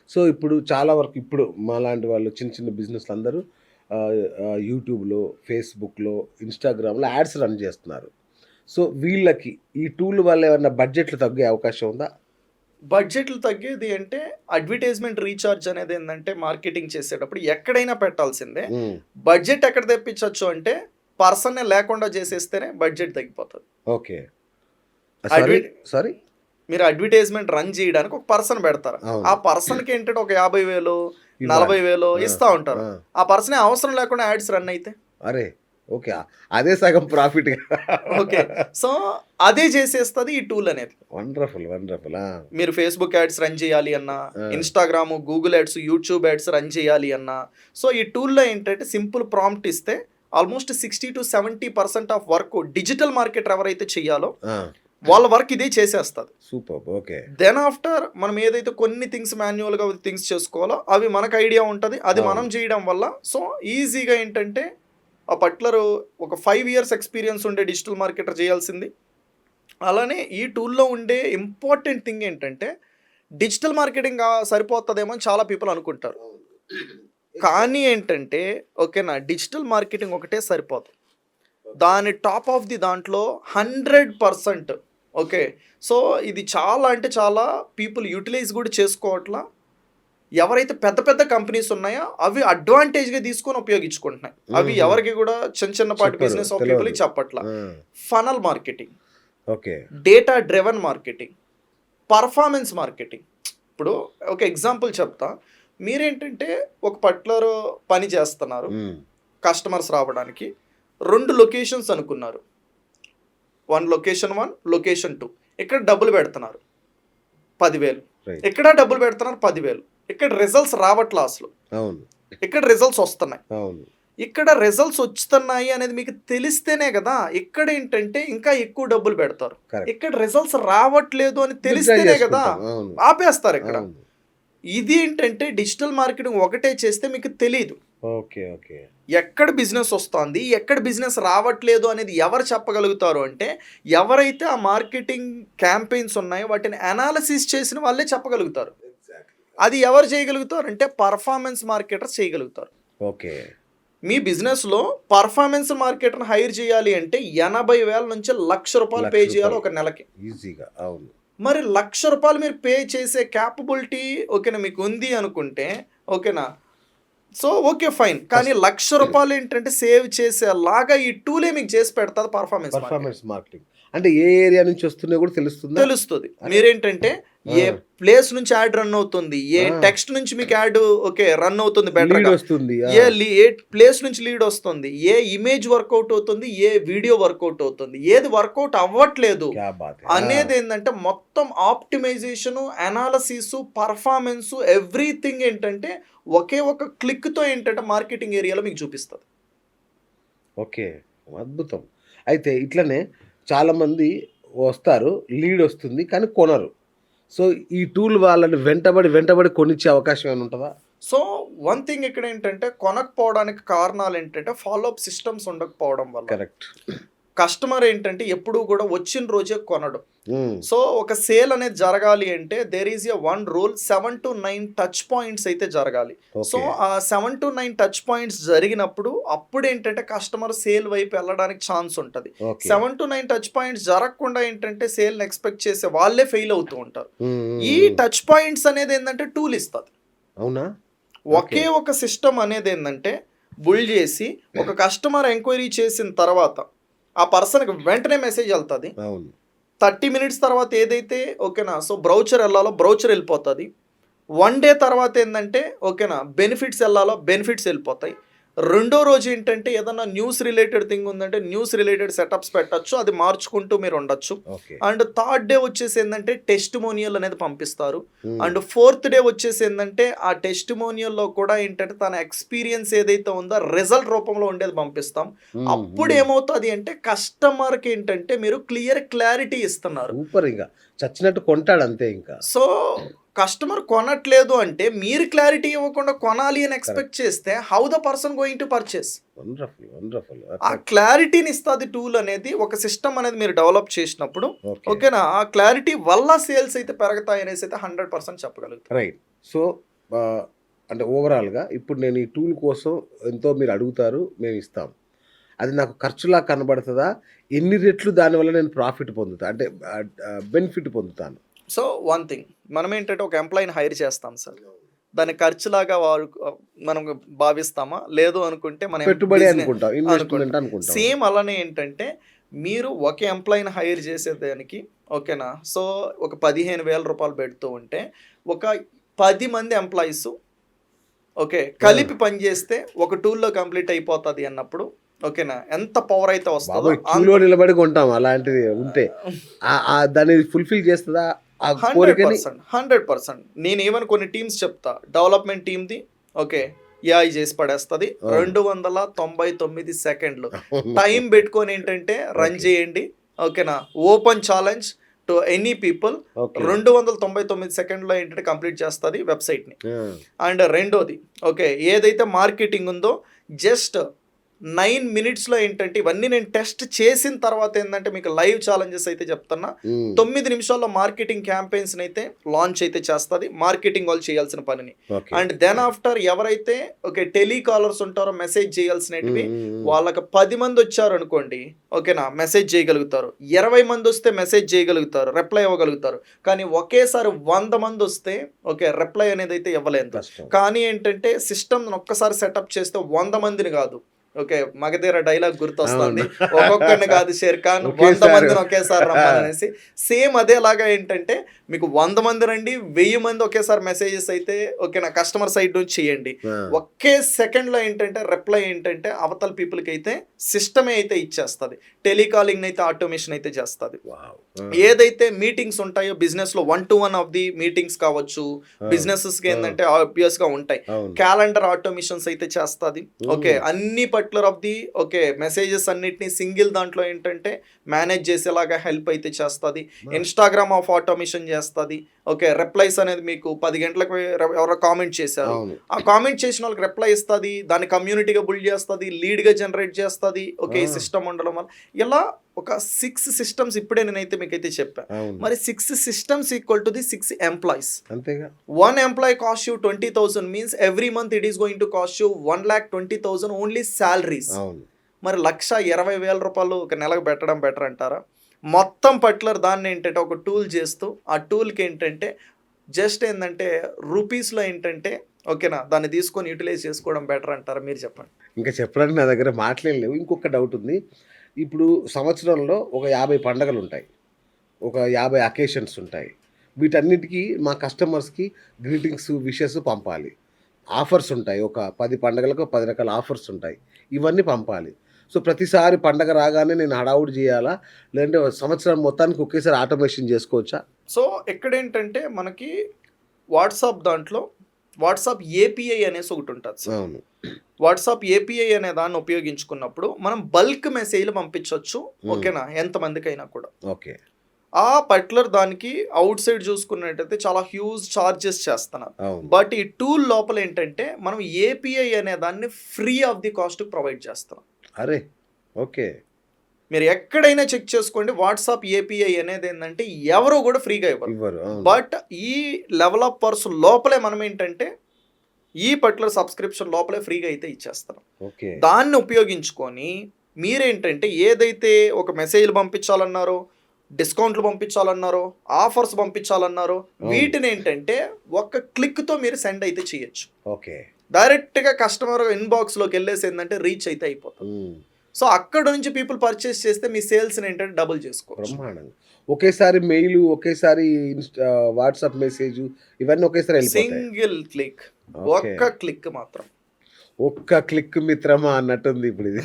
So, ఇప్పుడు చాలా వరకు ఇప్పుడు మాలాంటి వాళ్ళు చిన్న చిన్న బిజినెస్‌లు అందరూ యూట్యూబ్‌లో, ఫేస్‌బుక్‌లో, ఇన్‌స్టాగ్రామ్‌లో యాడ్స్ రన్ చేస్తున్నారు. సో, వీళ్ళకి ఈ టూల్ వల్ల ఏమన్నా బడ్జెట్‌లు తగ్గే అవకాశం ఉందా? బడ్జెట్లు తగ్గేది అంటే అడ్వర్టైజ్మెంట్ రీచార్జ్ అనేది ఏంటంటే మార్కెటింగ్ చేసేటప్పుడు ఎక్కడైనా పెట్టాల్సిందే. హ్మ్. బడ్జెట్ ఎక్కడ తెప్పించొచ్చు అంటే పర్సన్‌నే లేకుండా చేసేస్తేనే బడ్జెట్ తగ్గిపోతది. ఓకే. సారీ, అడ్వె సారీ? మీరు అడ్వర్టైజ్మెంట్ రన్ చేయడానికి ఒక పర్సన్ పెడతారు. ఆ అవును. పర్సన్‌కి ఏంటంటే ఒక 50,000, ఇవ్వాలి. 40,000 ఆ! ఇస్తా ఉంటారు. ఆ! ఆ పర్సనే అవసరం లేకుండా యాడ్స్ రన్ అయితే. అరే! ఓకే. అదే సగం ప్రాఫిట్‌గా. ఓకే. సో, అదే చేసేస్తది ఈ టూల్ అనేది. వండర్‌ఫుల్. వండర్‌ఫుల్. ఆ! మీరు ఫేస్‌బుక్ యాడ్స్ రన్ చేయాలి అన్నా, ఆ! Instagram, Google ads, YouTube ads run చేయాలి అన్నా, సో, ఈ టూల్‌లో ఏంటంటే సింపుల్ ప్రాంప్ట్ ఇస్తే almost 60-70% of work digital marketer ఎవరైతే చేయాలో ఆ! వాళ్ళ వర్క్ ఇదే చేసేస్తది. సూపర్బ్. ఓకే. దెన్ ఆఫ్టర్ మనం ఏదైతే కొన్ని థింగ్స్ మాన్యువల్‌గా థింగ్స్ చేసుకోవాలో అవి మనకు ఐడియా ఉంటది. అది మనం అవును. చేయడం వల్ల సో, ఈజీగా ఏంటంటే ఆ పర్టిక్యులర్ ఒక 5 ఇయర్స్ ఎక్స్‌పీరియన్స్ ఉండే డిజిటల్ మార్కెటర్ చేయాల్సింది. అలానే ఈ టూల్‌లో ఉండే ఇంపార్టెంట్ థింగ్ ఏంటంటే డిజిటల్ మార్కెటింగ్ సరిపోతదేమో అని చాలా పీపుల్ అనుకుంటారు. కానీ ఏంటంటే ఓకేనా డిజిటల్ మార్కెటింగ్ ఒకటే సరిపోదు. దాని టాప్ ఆఫ్ ది దాంట్లో 100% ఓకే. సో, ఇది చాలా అంటే చాలా పీపుల్ యుటిలైజ్ కూడా చేసుకోవట్ల. ఎవరైతే పెద్ద పెద్ద కంపెనీస్ ఉన్నాయో అవి అడ్వాంటేజ్‌గా తీసుకొని ఉపయోగించుకుంటున్నాయి. అవి హుహు. ఎవరికి కూడా చిన్నపాటి చెప్పరు. బిజినెస్ తెలవదు. పీపుల్‌కి చెప్పట్ల. ఆ! Funnel marketing, okay. Data driven marketing, performance marketing. ఇప్పుడు ఒక ఎగ్జాంపుల్ చెప్తా. మీరేంటంటే ఒక పర్టిక్యులర్ పని చేస్తున్నారు. హ్మ్. కస్టమర్స్ రావడానికి 2 లొకేషన్స్ అనుకున్నారు. Location 1, location 2. ఇక్కడ డబ్బులు పెడుతున్నారు 10,000. రైట్. ఇక్కడ డబ్బులు పెడుతున్నారు 10,000. ఇక్కడ రిజల్ట్స్ రావట్లా అసలు. అవును. ఇక్కడ రిజల్ట్స్ వస్తున్నాయి. అవును. ఇక్కడ రిజల్ట్స్ వస్తున్నాయి అనేది మీకు తెలిస్తేనే కదా! ఇక్కడేంటంటే ఇంకా ఎక్కువ డబ్బులు పెడతారు. కరెక్ట్. ఇక్కడ రిజల్ట్స్ రావట్లేదు అని విత్‌డ్రా తెలిస్తేనే కదా! చేసుకుంటాం. అవును. ఆపేస్తారిక్కడ. అవును. ఇది ఏంటంటే డిజిటల్ మార్కెటింగ్ ఒకటే చేస్తే మీకు తెలీదు. ఓకే. ఓకే. ఎక్కడ బిజినెస్ వస్తోంది, ఎక్కడ బిజినెస్ రావట్లేదు అనేది ఎవరు చెప్పగలుగుతారు అంటే, ఎవరైతే ఆ మార్కెటింగ్ క్యాంపెయిన్స్ ఉన్నాయో వాటిని అనాలిసిస్ చేసిన వాళ్ళే చెప్పగలుగుతారు. ఎగ్జాక్ట్‌లీ. అది ఎవరు చేయగలుగుతారు అంటే పర్ఫార్మెన్స్ మార్కెటర్స్ చేయగలుగుతారు. ఓకే. మీ బిజినెస్‌లో పర్ఫార్మెన్స్ మార్కెటర్‌ని హైర్ చేయాలి అంటే 80,000 నుంచి రూ. 1,00,000 పే చేయాలి ఒక నెలకి. ఈజీగా. అవును. మరి రూ. 1,00,000 మీరు పే చేసే క్యాపబిలిటీ ఓకేనా మీకు ఉంది అనుకుంటే ఓకేనా? So, okay fine. కానీ రూ. 1,00,000 ఏంటంటే సేవ్ చేసేలాగా ఈ టూలే మీకు చేసి పెడతది పర్ఫార్మెన్స్ మార్కెటింగ్. Performance marketing. అంటే ఏ ఏరియా నుంచి వస్తున్నాయో కూడా తెలుస్తుందా? తెలుస్తది. అరే! మీరేంటంటే ఆ! ఏ ప్లేస్ నుంచి యాడ్ రన్ అవుతుంది, ఏ ఆ! టెక్స్ట్ నుంచి మీకు యాడ్ ఓకే రన్ అవుతుంది లీడ్ బెటర్‌గా. వస్తుంది. ఆ! ఏ ప్లేస్ నుంచి లీడ్ వస్తుంది, ఏ ఇమేజ్ వర్కౌట్ అవుతుంది, ఏ వీడియో వర్కౌట్ అవుతుంది, ఏది వర్కౌట్ అవ్వట్లేదు క్యా బాత్ హై! ఆ! అనేదేందంటే మొత్తం ఆప్టిమైజేషను, అనాలిసిసు, పర్ఫార్మెన్సు ఎవ్రీథింగ్ ఏంటంటే ఒకే ఒక క్లిక్‌తో ఏంటంటే మార్కెటింగ్ ఏరియాలో మీకు చూపిస్తది. ఓకే. అద్భుతం. అయితే ఇట్లనే చాలామంది వస్తారు. లీడ్ వస్తుంది. కానీ కొనరు. సో, ఈ టూల్ వాళ్ళని వెంటబడి కొనిచ్చే అవకాశం ఏమైనా ఉంటదా? సో, వన్ థింగ్ ఇక్కడేంటంటే కొనకపోవడానికి కారణాలేంటంటే ఫాలో అప్ సిస్టమ్స్ ఉండకపోవడం వల్ల. కరెక్ట్. కస్టమర్ ఏంటంటే ఎప్పుడూ గూడా వచ్చిన రోజే కొనడు. హ్మ్. సో, ఒక సేల్ అనేది జరగాలి అంటే there is a one rule 7-9 touch points అయితే జరగాలి. So, okay. ఆ 7-9 టచ్ పాయింట్స్ జరిగినప్పుడు అప్పుడేంటంటే కస్టమర్ సేల్ వైపు వెళ్ళడానికి ఛాన్స్ ఉంటది. ఓకే. 7-9 టచ్ పాయింట్స్ జరగకుండా ఏంటంటే సేల్‌ని ఎక్స్‌పెక్ట్ చేసే వాళ్ళే ఫెయిల్ అవుతూ ఉంటారు. హ్మ్. హ్మ్. ఈ హ్మ్. టచ్ పాయింట్స్ అనేదేందంటే టూల్ ఇస్తది. అవునా? ఓకే. ఒకే ఒక సిస్టమ్ అనేదేందంటే బుల్డ్ చేసి ఒక కస్టమర్ ఎంక్వైరీ చేసిన తర్వాత ఆ పర్సన్‌కి వెంటనే మెసేజ్ ఎళ్తది. అవును. 30 మినిట్స్ తర్వాత ఏదైతే ఓకేనా. సో, బ్రౌచర్ ఎళ్ళాలో బ్రౌచర్ ఎళ్ళిపోతది. 1 డే తర్వాత ఏందంటే ఓకేనా. బెనిఫిట్స్ ఎళ్ళాలో బెనిఫిట్స్ ఎళ్ళిపోతాయి. రెండో రోజు ఏంటంటే ఏదన్నా న్యూస్ రిలేటెడ్ థింగ్ ఉందంటే న్యూస్ రిలేటెడ్ సెటప్స్ పెట్టొచ్చు. అది మార్చుకుంటూ మీరు ఉండొచ్చు. ఓకే. అండ్ థర్డ్ డే వచ్చేసి ఏందంటే టెస్టిమోనియల్ అనేది పంపిస్తారు. హ్మ్. అండ్ ఫోర్త్ డే వచ్చేసి ఏందంటే ఆ టెస్టిమోనియల్‌లో కూడా ఏంటంటే తన ఎక్స్‌పీరియన్స్ ఏదైతే ఉందో రిజల్ట్ రూపంలో ఉండేది పంపిస్తాం. హ్మ్. అప్పుడు హ్మ్. ఏమవుతది అంటే కస్టమర్‌కి ఏంటంటే మీరు క్లారిటీ ఇస్తున్నారు. సూపర్ ఇంగ. చచ్చినట్టు కొంటాడంతే ఇంకా. సో, కస్టమర్ కొనట్లేదు అంటే మీరు క్లారిటీ ఇవ్వకుండా కొనాలి అని కరెక్ట్. ఎక్స్‌పెక్ట్ చేస్తే how the person going to purchase? Wonderful. Wonderful. ఆ క్లారిటీని ఇస్తది టూల్ అనేది. ఒక సిస్టమ్ అనేది మీరు డెవలప్ చేసినప్పుడు ఓకే. ఓకేనా. ఆ క్లారిటీ వల్ల సేల్స్ అయితే పెరుగుతాయి అనేసి అయితే 100% చెప్పగలుగుతాను. రైట్. సో, అంటే ఓవరాల్‌గా ఇప్పుడు నేను ఈ టూల్ కోసం ఎంతో మీరు అడుగుతారు, మేము ఇస్తాం. అది నాకు ఖర్చులా కనబడతదా? ఎన్ని రెట్లు దానివల్ల నేను ప్రాఫిట్ పొందుతా? అంటే బెనిఫిట్ పొందుతాను. సో వన్ థింగ్ మనం ఏంటంటే ఒక ఎంప్లాయీని హైర్ చేస్తాం సార్. దాని ఖర్చులాగా మనం భావిస్తామా? లేదు అనుకుంటే మనం పెట్టుబడి బిజినెస్ అనుకుంటాం. ఇన్వెస్ట్‌మెంట్ అనుకుంటాం. సేమ్ అలానే ఏంటంటే మీరు ఒక ఎంప్లాయీని హైర్ చేసేదానికి ఓకేనా? సో ఒక 15,000 రూపాయలు పెడుతూ ఉంటే ఒక 10 మంది ఎంప్లాయీస్ ఓకే కలిపి పని చేస్తే ఒక టూల్‌లో కంప్లీట్ అయిపోతది అన్నప్పుడు ఓకేనా? ఎంత పవర్ అయితే వస్తదో బాబోయ్! క్యూలో నిలబడి కొంటాం అలాంటిది ఉంటే. దాన్ని ఫుల్‌ఫిల్ చేస్తదా? ఆ కోరికని 100%. నేను ఈవెన్ కొన్ని టీమ్స్ చెప్తా. Development టీమ్‌ది okay. ఏఐ చేసి పడేస్తది. 299 సెకండ్లు. టైం పెట్టుకొని ఏంటంటే రన్ ఓకే. చేయండి. ఓకేనా? Open challenge to any people okay. 299 సెకండ్‌లో ఏంటంటే కంప్లీట్ చేస్తది వెబ్‌సైట్‌ని. ఆ! అండ్ రెండోది ఓకే. ఏదైతే మార్కెటింగ్ ఉందో జస్ట్ 9 మినిట్స్‌లో ఏంటంటే ఇవన్నీ నేను టెస్ట్ చేసిన తర్వాత ఏందంటే మీకు లైవ్ ఛాలెంజెస్ అయితే చెప్తున్నా. హ్మ్. 9 నిమిషాల్లో మార్కెటింగ్ క్యాంపెయిన్స్‌ని అయితే లాంచ్ అయితే చేస్తది. మార్కెటింగ్ వాళ్ళు చేయాల్సిన పనిని. ఓకే. అండ్ దెన్ ఆఫ్టర్ ఎవరైతే ఓకే టెలికాలర్స్ ఉంటారో మెసేజ్ చేయాల్సినటివి హ్మ్. హ్మ్. వాళ్ళకి 10 మంది వచ్చారనుకోండి ఓకేనా? మెసేజ్ చేయగలుగుతారు. 20 మంది వస్తే మెసేజ్ చేయగలుగుతారు. రిప్లై ఇవ్వగలుగుతారు. కానీ ఒకేసారి 100 మంది వస్తే ఓకే రిప్లై అనేది అయితే ఇవ్వలేదు. కష్టం. కానీ ఏంటంటే సిస్టమ్‌ని ఒక్కసారి సెటప్ చేస్తే 100 మందిని కాదు. ఓకే. 'మగధీర' డైలాగ్ గుర్తొస్తుంది. అవును. ఒక్కొక్కడిని కాదు 'షేర్ ఖాన్' 100 ఒకేసారి. మందిని ఒకేసారి రమ్మననేసి. సేమ్ అదేలాగా ఏంటంటే మీకు 100 మంది రండి, 1000 మంది ఒకేసారి మెసేజెస్ అయితే ఓకేనా కస్టమర్ సైడ్ నుంచి చేయండి. ఆ! ఒకే సెకండ్‌లో ఏంటంటే రిప్లై ఏంటంటే అవతల పీపుల్‌కి అయితే సిస్టమే అయితే ఇచ్చేస్తది. టెలికాలింగ్ అయితే ఆటోమేషన్ అయితే చేస్తది. వావ్! ఆ! ఏదైతే మీటింగ్స్ ఉంటాయో బిజినెస్‌లో 1 to 1 ఆఫ్ ది మీటింగ్స్ కావచ్చు. ఆ! బిజినెసెస్‌కి ఆ! ఏందంటే ఆబ్వియస్‌గా ఉంటాయి. అవును. క్యాలెండర్ ఆటోమేషన్స్ అయితే చేస్తది. ఓకే. హ్మ్. అన్ని particular of the okay messages అన్నిటిని సింగిల్ దాంట్లో ఏంటంటే మేనేజ్ చేసేలాగా హెల్ప్ అయితే చేస్తది. ఆ! ఇన్‌స్టాగ్రామ్ ఆఫ్ ఆటోమేషన్ చేస్తది. ఓకే. రిప్లైస్ అనేది మీకు 10 గంటలకు ఎవరో కామెంట్ చేశారు. అవును. ఆ కామెంట్ చేసిన వాళ్ళకి రిప్లై ఇస్తది. దాన్ని కమ్యూనిటీగా బిల్డ్ చేస్తది. లీడ్‌గా జనరేట్ చేస్తది. ఓకే. ఈ ఆ! సిస్టమ్ ఉండడం వల్ల ఇలా ఒక 6 సిస్టమ్స్ ఇప్పుడే నేనైతే మీకైతే చెప్పా. అవును. మరి 6 systems equal to the 6 employees. అంతేగా. 1 employee cost you 20,000 means every month it is going to cost you 1,20,000 only salaries. అవును. మరి 1,20,000 రూపాయలు ఒక నెలకు పెట్టడం బెటర్ అంటారా? మొత్తం పర్టిక్యులర్ దాన్ని ఏంటంటే ఒక టూల్ చేస్తూ ఆ టూల్‌కి ఏంటంటే జస్ట్ ఏందంటే రూపీస్‌లో ఏంటంటే ఓకేనా దాన్ని తీసుకొని యుటిలైజ్ చేసుకోవడం బెటర్ అంటారా? మీరు చెప్పండి. ఇంకా చెప్పడానికి నా దగ్గర మాటలేం లేవు. ఇంకొక డౌట్ ఉంది. ఇప్పుడు సంవత్సరంలో ఒక 50 పండగలుంటాయి. ఒక 50 అకేషన్స్ ఉంటాయి. వీటన్నిటికి మా కస్టమర్స్‌కి గ్రీటింగ్స్, విషెస్ పంపాలి. ఆఫర్స్ ఉంటాయి. ఒక 10 పండగలకు 10 రకాల ఆఫర్స్ ఉంటాయి. ఇవన్నీ పంపాలి. సో, ప్రతిసారి పండగ రాగానే నేను హడావుడి చేయాలా? లేదంటే సంవత్సరం మొత్తానికి ఒకేసారి ఆటోమేషన్ చేసుకోవచ్చా? సో ఇక్కడేంటంటే మనకి వాట్సాప్ దాంట్లో వాట్సాప్ ఏపీఐ అనేసి ఒకటి ఉంటుంది సార్. అవును. వాట్సాప్ ఏపీఐ అనే దాన్ని ఉపయోగించుకున్నప్పుడు మనం బల్క్ మెసేజ్లు పంపించవచ్చు ఓకేనా ఎంతమందికైనా కూడా. ఓకే. ఆ పర్టికులర్ దానికి అవుట్ సైడ్ చూసుకున్నట్టయితే చాలా హ్యూజ్ చార్జెస్ చేస్తున్నారు. అవును. బట్ ఈ టూల్ లోపల ఏంటంటే మనం ఏపీఐ అనే దాన్ని free of the cost provide చేస్తున్నాం. అరే! ఓకే. మీరు ఎక్కడైనా చెక్ చేసుకోండి వాట్సాప్ ఏపీఐ అనేది ఏంటంటే ఎవరు కూడా ఫ్రీగా ఇవ్వరు. ఇవ్వరు. అవును. బట్ ఈ లెవెల్ ఆఫ్ పర్సన్ లోపలే మనం ఏంటంటే ఈ పర్టికులర్ సబ్స్క్రిప్షన్ లోపలే ఫ్రీగా అయితే ఇచ్చేస్తాం. ఓకే. దాన్ని ఉపయోగించుకొని మీరేంటంటే ఏదైతే ఒక మెసేజ్లు పంపించాలన్నారో డిస్కౌంట్లు పంపించాలన్నారో ఆఫర్స్ పంపించాలన్నారో అవును. వీటిని ఏంటంటే ఒక్క క్లిక్తో మీరు సెండ్ అయితే చేయొచ్చు. ఓకే. డైరెక్ట్గా కస్టమర్ ఇన్బాక్స్లోకి వెళ్ళేసి ఏంటంటే రీచ్ అయితే అయిపోతుంది. హ్మ్. సో అక్కడ నుంచి పీపుల్ పర్చేస్ చేస్తే మీ సేల్స్ని ఏంటంటే డబుల్ చేసుకోవచ్చు. బ్రహ్మాండంగా. ఒకేసారి మెయిలు, ఒకేసారి వాట్సాప్ మెసేజు ఇవన్నీ ఒకేసారి వెళ్ళిపోతాయి. Single click, okay. ఒక్క క్లిక్ మాత్రం. ఒక్క క్లిక్ మిత్రమా అన్నట్టుంది ఇప్పుడు ఇది.